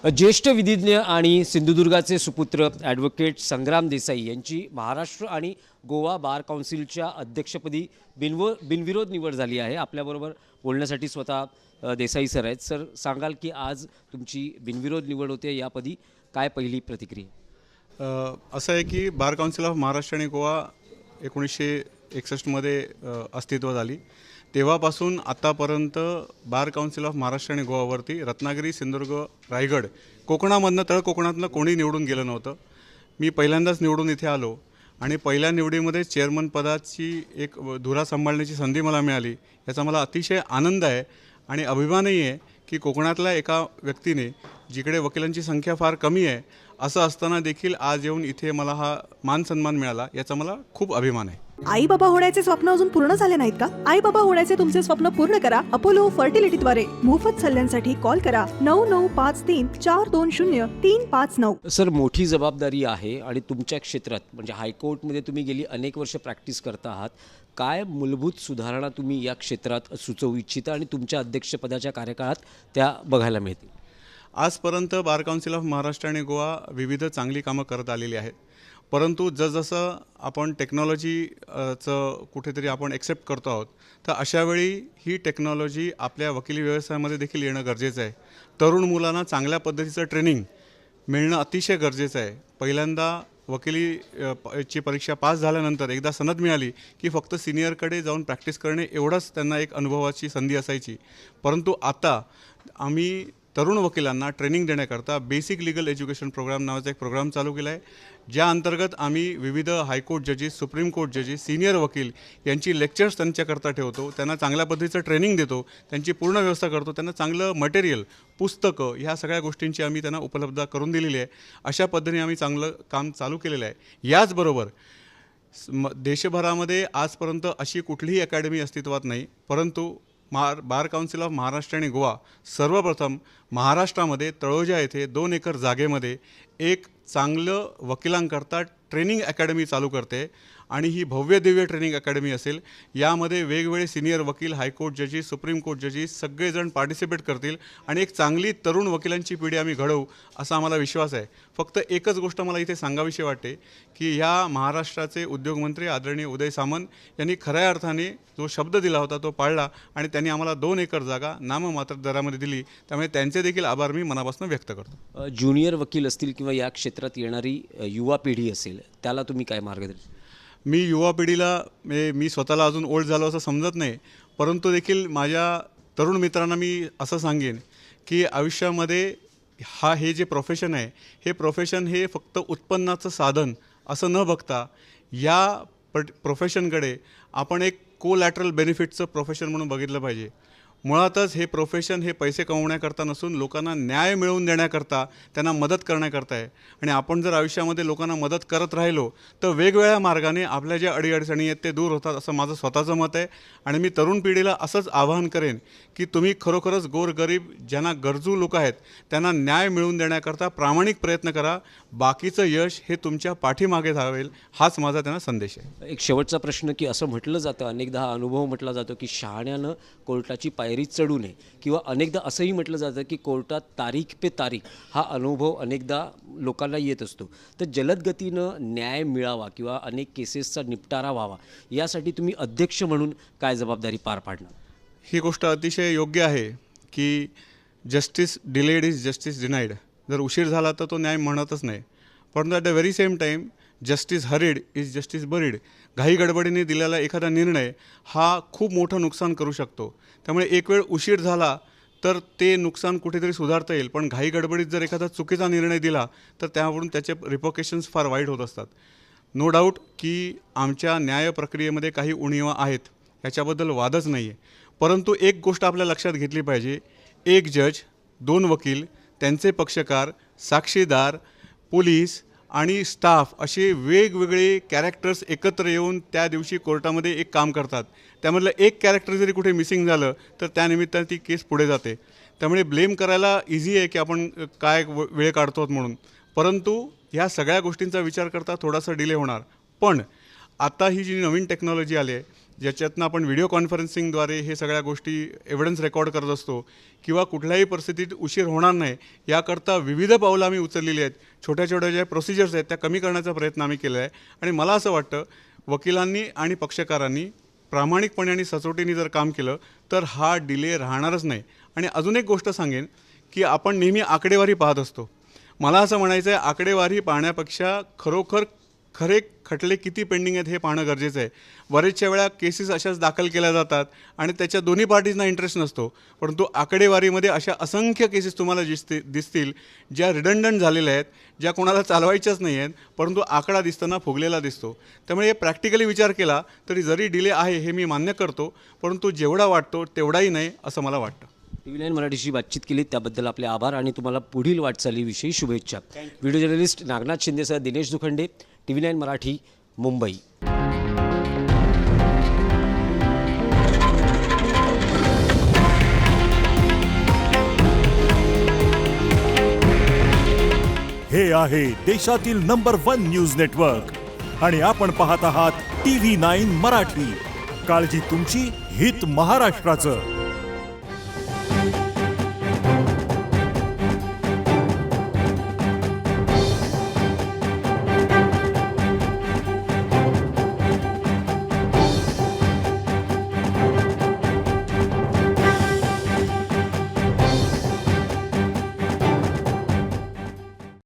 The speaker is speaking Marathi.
ज्येष्ठ विधिज्ञ आणि सिंधुदुर्गाचे सुपुत्र ॲडव्होकेट संग्राम देसाई यांची महाराष्ट्र आणि गोवा बार काउन्सिलच्या अध्यक्षपदी बिनविरोध निवड झाली आहे। आपल्याबरोबर बोलण्यासाठी स्वतः देसाई सर आहेत। सर, सांगाल की आज तुमची बिनविरोध निवड होते यापदी, काय पहिली प्रतिक्रिया? असं आहे की बार काउन्सिल ऑफ महाराष्ट्र आणि गोवा 1961 मध्ये अस्तित्वात आली। तेव्हापासून आतापर्यंत बार काउन्सिल ऑफ महाराष्ट्र आणि गोवावरती रत्नागिरी, सिंधुदुर्ग, रायगड, कोकणामधनं तळ कोकणातनं कोणी निवडून गेलं नव्हतं। मी पहिल्यांदाच निवडून इथे आलो आणि पहिल्या निवडीमध्ये चेअरमन पदाची एक धुरा सांभाळण्याची संधी मला मिळाली। याचा मला अतिशय आनंद आहे आणि अभिमानही आहे की कोकणातल्या एका व्यक्तीने, जिकडे वकिलांची संख्या फार कमी आहे, असं असताना देखील आज येऊन इथे मला हा मान सन्मान मिळाला, याचा मला खूप अभिमान आहे। आई बाबा होण्याचे स्वप्न अजून पूर्ण झाले नाहीत का? आई बाबा होण्याचे तुमचे स्वप्न पूर्ण करा अपोलो फर्टिलिटीद्वारे। मोफत सल्ल्यांसाठी कॉल करा 9953420359। सर, मोठी जबाबदारी आहे आणि तुमच्या क्षेत्रात म्हणजे हायकोर्टमध्ये तुम्ही गेली अनेक वर्ष प्रॅक्टिस करता आहात। काय मूलभूत सुधारणा तुम्ही या क्षेत्रात सुचवू इच्छिता आणि तुमच्या अध्यक्षपदाच्या कार्यकाळात त्या बघायला मिळतील? आजपर्यंत बार काउन्सिल ऑफ महाराष्ट्र आणि गोवा विविध चांगली कामं करत आलेली आहेत, परंतु जसजसं आपण टेक्नॉलॉजीचं कुठेतरी आपण एक्सेप्ट करतो आहोत, तर अशावेळी ही टेक्नॉलॉजी आपल्या वकिली व्यवसायामध्ये देखील येणं गरजेचं आहे। तरुण मुलांना चांगल्या पद्धतीचं ट्रेनिंग मिळणं अतिशय गरजेचं आहे। पहिल्यांदा वकिली ची परीक्षा पास झाल्यानंतर एकदा सनद मिळाली की फक्त सिनियरकडे जाऊन प्रॅक्टिस करणे एवढंच त्यांना एक अनुभवाची संधी असायची, परंतु आता आम्ही तरुण वकिलांना ट्रेनिंग देण्याकरता बेसिक लीगल एज्युकेशन प्रोग्राम नावाचा एक प्रोग्राम चालू केला आहे, ज्या अंतर्गत आम्ही विविध हायकोर्ट जजेस, सुप्रीम कोर्ट जजेस, सिनियर वकील यांची लेक्चर्स त्यांच्याकरता ठेवतो, त्यांना चांगल्या पद्धतीचं ट्रेनिंग देतो, त्यांची पूर्ण व्यवस्था करतो, त्यांना चांगलं मटेरियल, पुस्तकं, ह्या सगळ्या गोष्टींची आम्ही त्यांना उपलब्ध करून दिलेली आहे। अशा पद्धतीने आम्ही चांगलं काम चालू केलेलं आहे। याचबरोबर देशभरामध्ये आजपर्यंत अशी कुठलीही अकॅडमी अस्तित्वात नाही, परंतु बार काउन्सिल ऑफ महाराष्ट्र आणि गोवा सर्वप्रथम महाराष्ट्रामध्ये तळोजा येथे 2 एकर जागेमध्ये एक चांगलं वकिलांकरता ट्रेनिंग अकॅडमी चालू करते आणि ही भव्य दिव्य ट्रेनिंग अकॅडमी असेल। यामध्ये वेगवेगळे सिनियर वकील, हायकोर्ट जजेस, सुप्रीम कोर्ट जजेस सगळेजण पार्टिसिपेट करतील आणि एक चांगली तरुण वकिलांची पिढी आम्ही घडवू असा आम्हाला विश्वास आहे। फक्त एकच गोष्ट मला इथे सांगावीशी वाटते की ह्या महाराष्ट्राचे उद्योगमंत्री आदरणीय उदय सामंत यांनी खऱ्या अर्थाने जो शब्द दिला होता तो पाळला आणि त्यांनी आम्हाला 2 एकर जागा नाममात्र दरामध्ये दिली, त्यामुळे त्यांचे देखील आभार मी मनापासून व्यक्त करतो। ज्युनियर वकील असतील किंवा या क्षेत्रात येणारी युवा पिढी असेल, त्याला तुम्ही काय मार्गदर्शन? मी युवा पिढीला मी स्वतःला अजून ओल्ड झालो असं समजत नाही, परंतु देखील माझ्या तरुण मित्रांना मी असं सांगेन की आयुष्यामध्ये हे जे प्रोफेशन आहे, हे प्रोफेशन हे फक्त उत्पन्नाचं साधन असं न बघता या प्रोफेशनकडे आपण एक कोलॅटरल बेनिफिटचं प्रोफेशन म्हणून बघितलं पाहिजे। मुळातच हे प्रोफेशन हे पैसे कमवण्याकरता नसून लोकांना न्याय मिळवून देण्याकरता, त्यांना मदत करण्याकरता आहे। आणि आपण जर आयुष्यामध्ये लोकांना मदत करत राहिलो तर वेगवेगळ्या मार्गाने आपल्या ज्या अडीअडचणी आहेत ते दूर होतात, असं माझं स्वतःचं मत आहे। आणि मी तरुण पिढीला असंच आवाहन करेन की तुम्ही खरोखरच गोरगरीब ज्यांना गरजू लोक आहेत त्यांना न्याय मिळवून देण्याकरता प्रामाणिक प्रयत्न करा। बाकीचं यश हे तुमच्या पाठीमागे धावेल, हाच माझा त्यांना संदेश आहे। एक शेवटचा प्रश्न की असं म्हटलं जातं, अनेकदा हा अनुभव म्हटला जातो की शहाण्यानं कोर्टाची पायरी चढू नये, किंवा अनेकदा असंही म्हटलं जातं की कोर्टात तारीख पे तारीख हा अनुभव अनेकदा लोकांना येत असतो। तर जलद गतीनं न्याय मिळावा किंवा अनेक केसेसचा निपटारा व्हावा, यासाठी तुम्ही अध्यक्ष म्हणून काय जबाबदारी पार पाडणार? ही गोष्ट अतिशय योग्य आहे की justice delayed is justice denied. जर उशीर झाला तर तो न्याय म्हणतच नाही, परंतु at the very same time justice hurried is justice buried. घाई गडबडीने दिलेला एखादा निर्णय हा खूप मोठं नुकसान करू शकतो, त्यामुळे एक वेळ उशीर झाला तर ते नुकसान कुठेतरी सुधारता येईल, पण घाई गडबडीत जर एखादा चुकीचा निर्णय दिला तर त्यावरून त्याचे रिपोकेशन्स फार वाईट होत असतात। नो डाऊट की आमच्या न्याय प्रक्रियेमध्ये काही उणिवा आहेत, याच्याबद्दल वादच नाही आहे, परंतु एक गोष्ट आपल्या लक्षात घेतली पाहिजे, एक जज, 2 वकील, त्यांचे पक्षकार, साक्षीदार, पोलीस आणि स्टाफ असे वेगवेगळे कॅरेक्टर्स एकत्र येऊन त्या दिवशी कोर्टामध्ये एक काम करतात। त्यामधलं एक कॅरेक्टर जरी कुठे मिसिंग झालं तर त्यानिमित्ताने ती केस पुढे जाते। त्यामुळे ब्लेम करायला इझी आहे की आपण काय वेळ काढतो म्हणून, परंतु ह्या सगळ्या गोष्टींचा विचार करता थोडासा डिले होणार। पण आता ही जी नवीन टेक्नॉलॉजी आली आहे ज्याच्यातनं आपण व्हिडिओ कॉन्फरन्सिंगद्वारे हे सगळ्या गोष्टी एव्हिडन्स रेकॉर्ड करत असतो किंवा कुठल्याही परिस्थितीत उशीर होणार नाही याकरता विविध पावलं आम्ही उचललेली आहेत. छोट्या छोट्या ज्या प्रोसिजर्स आहेत त्या कमी करण्याचा प्रयत्न आम्ही केला आहे. आणि मला असं वाटतं वकिलांनी आणि पक्षकारांनी प्रामाणिकपणे आणि सचोटीने जर काम केलं तर हा डिले राहणारच नाही. आणि अजून एक गोष्ट सांगेन की आपण नेहमी आकडेवारी पाहत असतो. मला असं म्हणायचं आहे आकडेवारी पाहण्यापेक्षा खरोखर खरे खटले किती पेंडिंग आहेत हे पाहणं गरजेचं आहे. बरेचशा वेळा केसेस अशाच दाखल केल्या जातात आणि त्याच्या दोन्ही पार्टीजना इंटरेस्ट नसतो, परंतु आकडेवारीमध्ये अशा असंख्य केसेस तुम्हाला दिसतील ज्या रिडंडंट झालेल्या आहेत, ज्या कोणाला चालवायच्याच नाही आहेत, परंतु आकडा दिसताना फुगलेला दिसतो. त्यामुळे हे प्रॅक्टिकली विचार केला तरी जरी डिले आहे हे मी मान्य करतो, परंतु जेवढा वाटतो तेवढाही नाही असं मला वाटतं. TV9 मराठीशी बातचीत केली त्याबद्दल आपले आभार आणि तुम्हाला पुढील वाटचालीविषयी शुभेच्छा. व्हिडिओ जर्नलिस्ट नागनाथ शिंदेसह दिनेश दुखंडे, TV9 मराठी, मुंबई. हे आहे देशातील नंबर 1 न्यूज नेटवर्क आणि आपण पाहत आहात TV9 मराठी. काळजी तुमची, हित महाराष्ट्राचं.